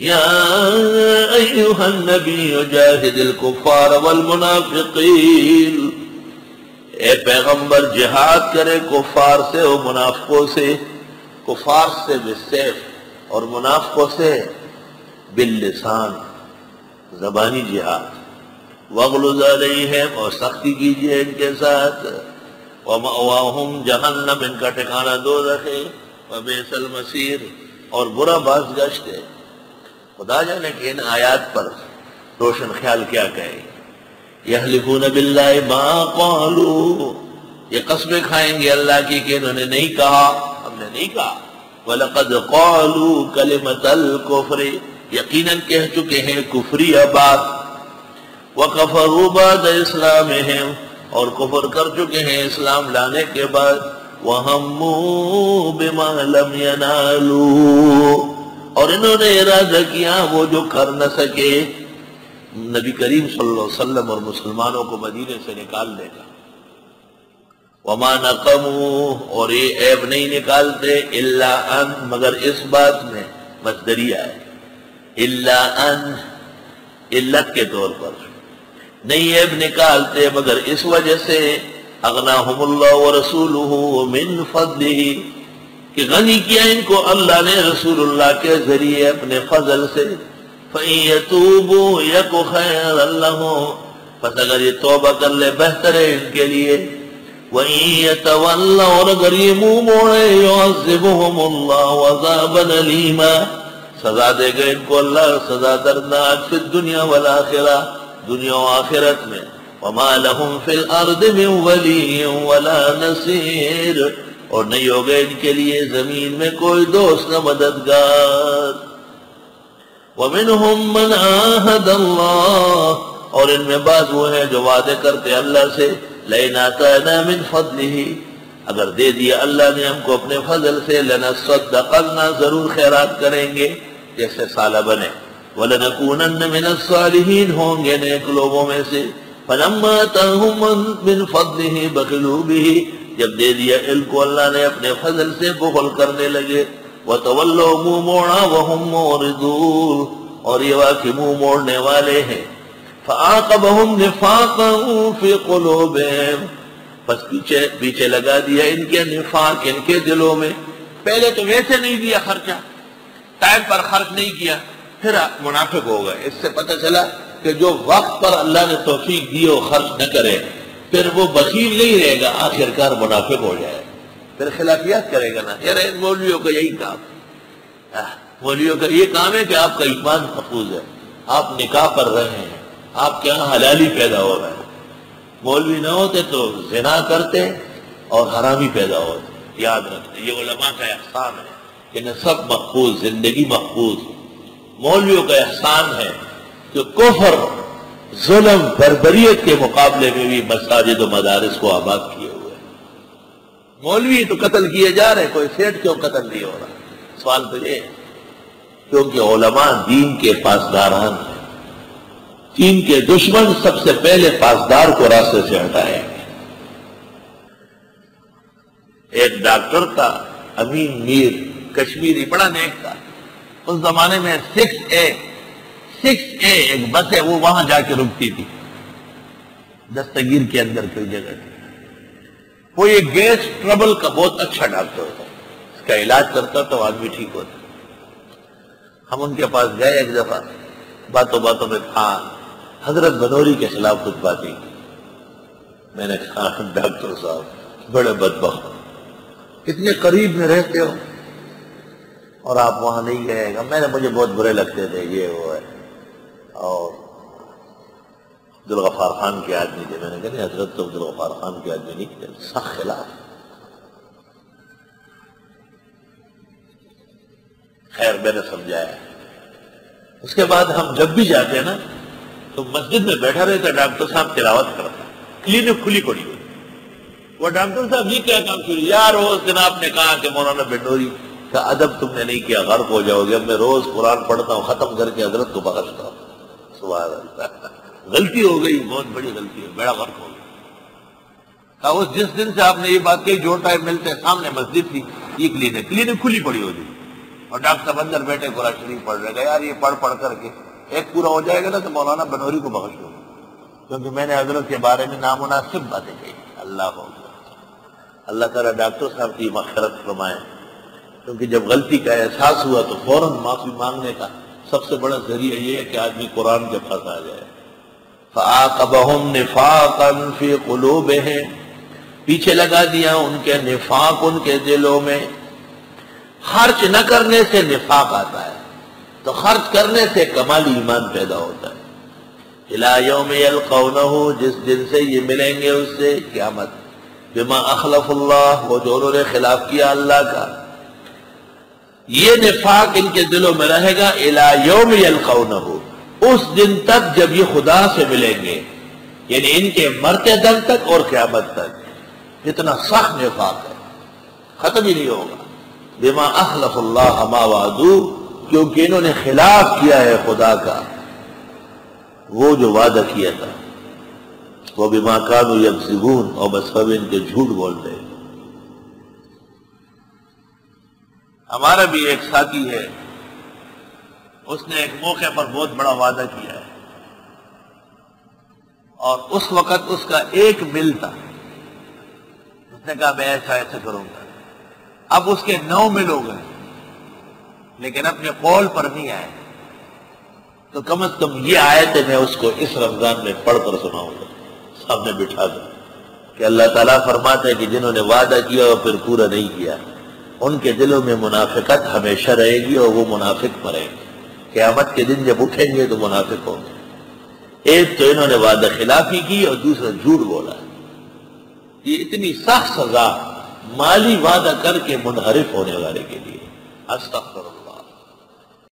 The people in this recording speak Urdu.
یا ایھا النبی جاہد الکفار والمنافقین، اے پیغمبر جہاد کرے کفار سے اور منافقوں سے، کفار سے بالسیف اور منافقوں سے باللسان، زبانی جہاد، وَاغْلُظْ عَلَيْهِمْ، اور سختی کیجئے ان کے ساتھ، وَمَأْوَاهُمْ جَهَنَّمْ، ان کا ٹھکانہ دوزخ ہے، وَبِئْسَ الْمَصِيرُ، اور برا بازگشت ہے۔ خدا جانے کہ ان آیات پر روشن خیال کیا کہیں گے۔ یحلفون باللہ ما قالوا، یہ قسمیں کھائیں گے اللہ کی کہ انہوں نے نہیں کہا، ہم نے نہیں کہا۔ وَلَقَدْ قَالُوا كَلِمَةَ الْكُفْرِ، یقیناً کہہ چکے ہیں کفری بات، وَكَفَرُوا بَعْدَ إِسْلَامِهِمْ، اور کفر کر چکے ہیں اسلام لانے کے بعد، وَهَمُّوا بِمَا لَمْ يَنَالُوا، اور انہوں نے ارادہ کیا وہ جو کر نہ سکے۔ نبی کریم صلی اللہ علیہ وسلم اور مسلمانوں کو مدینے سے نکال دے گا۔ وَمَا نَقَمُوا، اور یہ عیب نہیں نکالتے، إِلَّا أَن، مگر اس بات میں مصدریہ ہے، إِلَّا أَن، علت کے طور پر نہیں عیب نکالتے مگر اس وجہ سے، اغناہم اللہ ورسولہ من فضلہ، کہ غنی کیا ان کو اللہ نے رسول اللہ کے ذریعے اپنے فضل سے۔ فَإِن يَتُوبُوا يَكُ خَيْرًا لَّهُمْ، پس اگر یہ توبہ کر لے بہتر ہے ان کے لیے۔ وَإِن يَتَوَلَّوْا، اور اگر یہ منہ موڑے، يُعَذِّبُهُمُ اللَّهُ عَذَابًا أَلِيمًا، سزا دے گا ان کو اللہ سزا دردناک، فی الدنیا والآخرہ، دنیا و آخرت میں۔ وَمَا لَهُمْ فِي الْأَرْضِ مِنْ وَلِيٍّ وَلَا نَصِيرٍ، اور نہیں ہوگا ان کے لیے زمین میں کوئی دوست نہ مددگار۔ وَمِنْهُمْ مَنْ عَاهَدَ اللَّهُ، اور ان میں بعض وہ ہیں جو وعدے کرتے اللہ سے، لَئِنْ آتَانَا مِنْ فَضْلِهِ، اگر دے دیا اللہ نے ہم کو اپنے فضل سے، لَنَصَّدَّقَنَّ، ضرور خیرات کریں گے، جیسے سالہ بنے، وَلَنَكُونَنَّ مِنَ الصَّالِحِينَ، ہوں گے نیک لوگوں میں سے۔ فَلَمَّا آتَاهُم مِّن فَضْلِهِ بَخِلُوا بِهِ، جب دے دیا ان کو اللہ نے اپنے فضل سے، بخل کرنے لگے۔ وَتَوَلَّوْا، منہ موڑا، وَهُمْ مُعْرِضُونَ، اور یہ واقعی منہ موڑنے والے ہیں۔ فَعَاقَبَهُمْ نِفَاقًا فِي قُلُوبِهِمْ، پس پیچھے لگا دیا ان کے نفاق ان کے دلوں میں۔ پہلے تو ویسے نہیں دیا خرچہ، ٹائم پر خرچ نہیں کیا، پھر منافق ہو گئے۔ اس سے پتہ چلا کہ جو وقت پر اللہ نے توفیق دی اور خرچ نہ کرے، پھر وہ بخیل نہیں رہے گا، آخر کار منافق ہو جائے، پھر خلافیات کرے گا نا۔ یار ان مولویوں کا یہی کام، مولویوں کا یہ کام ہے کہ آپ کا ایمان محفوظ ہے، آپ نکاح پر رہے ہیں، آپ کے یہاں حلالی پیدا ہو رہا ہے۔ مولوی نہ ہوتے تو زنا کرتے اور حرامی پیدا ہوتے۔ یاد رکھتے، یہ علماء کا احسان ہے کہ نسب محفوظ، زندگی محفوظ۔ مولویوں کا احسان ہے کہ کفر، ظلم، بربریت کے مقابلے میں بھی مساجد و مدارس کو آباد کیے ہوئے۔ مولوی تو قتل کیے جا رہے، کوئی سیٹ کیوں قتل نہیں ہو رہا؟ سوال تو یہ ہے، کیونکہ علماء دین کے پاسداران ہیں۔ دین کے دشمن سب سے پہلے پاسدار کو راستے سے ہٹائیں گے۔ ایک ڈاکٹر تھا امین میر کشمیری، بڑا نیک تھا۔ اس زمانے میں 6A ایک بس ہے، وہ وہاں جا کے رکتی تھی، دستگیر کے اندر کوئی جگہ تھی۔ وہ یہ گیس ٹربل کا بہت اچھا ڈاکٹر تھا، اس کا علاج کرتا تو آدمی ٹھیک ہوتا۔ ہم ان کے پاس گئے ایک دفعہ، باتوں میں کہا حضرت بنوری کے خلاف کچھ باتیں کی۔ میں نے کہا ڈاکٹر صاحب بڑے بدبخت، اتنے قریب میں رہتے ہو اور آپ وہاں نہیں گئے گا۔ مجھے بہت برے لگتے تھے، یہ وہ ہے۔ اور عبدالغفار خان کے آدمی تھے، میں نے کہا نہیں حضرت تو عبدالغفار خان کے آدمی نہیں تھے، سخت خلاف۔ خیر میں نے سمجھایا۔ اس کے بعد ہم جب بھی جاتے ہیں نا تو مسجد میں بیٹھا رہتا ڈاکٹر صاحب تلاوت کرتا، کلینک کھلی پڑی ہوئی۔ وہ ڈاکٹر صاحب یہ کیا کام شروع؟ یار روز جناب نے کہا کہ مولانا بنوری کا ادب تم نے نہیں کیا، غرق ہو جاؤ گے۔ اب میں روز قرآن پڑھتا ہوں، ختم کر کے حضرت کو بخشتا ہوں۔ سبحان اللہ، غلطی ہو گئی، بہت بڑی غلطی ہے، بڑا غرق ہو گیا۔ کہا اس جس دن سے آپ نے یہ بات کہی، جو ٹائم ملتے سامنے مسجد تھی، یہ کلینک کھلی پڑی ہوتی۔ اور ڈاکٹر صاحب اندر بیٹھے قرآن شریف پڑھ رہے گا، یار یہ پڑھ کر کے ایک پورا ہو جائے گا نا تو مولانا بنوری کو بخش لو، کیونکہ میں نے حضرت کے بارے میں نامناسب باتیں کہی۔ اللہ تعالیٰ ڈاکٹر صاحب کی مغفرت فرمائے، کیونکہ جب غلطی کا احساس ہوا تو فوراً معافی مانگنے کا سب سے بڑا ذریعہ یہ ہے کہ آدمی قرآن کے پاس آ جائے۔ فَعَاقَبَهُمْ نِفَاقًا فِي قُلُوبِهِمْ، پیچھے لگا دیا ان کے نفاق ان کے دلوں میں۔ خرچ نہ کرنے سے نفاق آتا ہے، تو خرچ کرنے سے کمالی ایمان پیدا ہوتا ہے۔ إِلَى يَوْمِ يَلْقَوْنَهُ، جس دن سے یہ ملیں گے اس سے، قیامت، بما اخلف اللہ، وہ جو انہوں نے خلاف کیا اللہ کا، یہ نفاق ان کے دلوں میں رہے گا إِلَى يَوْمِ يَلْقَوْنَهُ، اس دن تک جب یہ خدا سے ملیں گے، یعنی ان کے مرتے دم تک اور قیامت تک۔ اتنا سخت نفاق ہے، ختم ہی نہیں ہوگا۔ بما اخلف اللہ ما وعدو، کیونکہ انہوں نے خلاف کیا ہے خدا کا وہ جو وعدہ کیا تھا۔ وہ بما کانوا یکذبون، اور بس سب ان کے جھوٹ بول رہے۔ ہمارا بھی ایک ساتھی ہے، اس نے ایک موقع پر بہت بڑا وعدہ کیا ہے، اور اس وقت اس کا ایک مل تھا۔ اس نے کہا میں ایسا کروں گا۔ اب اس کے 9 مل ہو گئے، لیکن اپنے قول پر نہیں آئے۔ تو کم از کم یہ آیتیں میں اس کو اس رمضان میں پڑھ کر سناؤں گا، سامنے بٹھا دوں، کہ اللہ تعالیٰ فرماتا ہے کہ جنہوں نے وعدہ کیا اور پھر پورا نہیں کیا، ان کے دلوں میں منافقت ہمیشہ رہے گی اور وہ منافق مریں گے۔ قیامت کے دن جب اٹھیں گے تو منافق ہوں گے۔ ایک تو انہوں نے وعدہ خلافی کی اور دوسرا جھوٹ بولا۔ یہ اتنی سخت سزا مالی وعدہ کر کے منحرف ہونے والے کے لیے۔ استغفر اللہ۔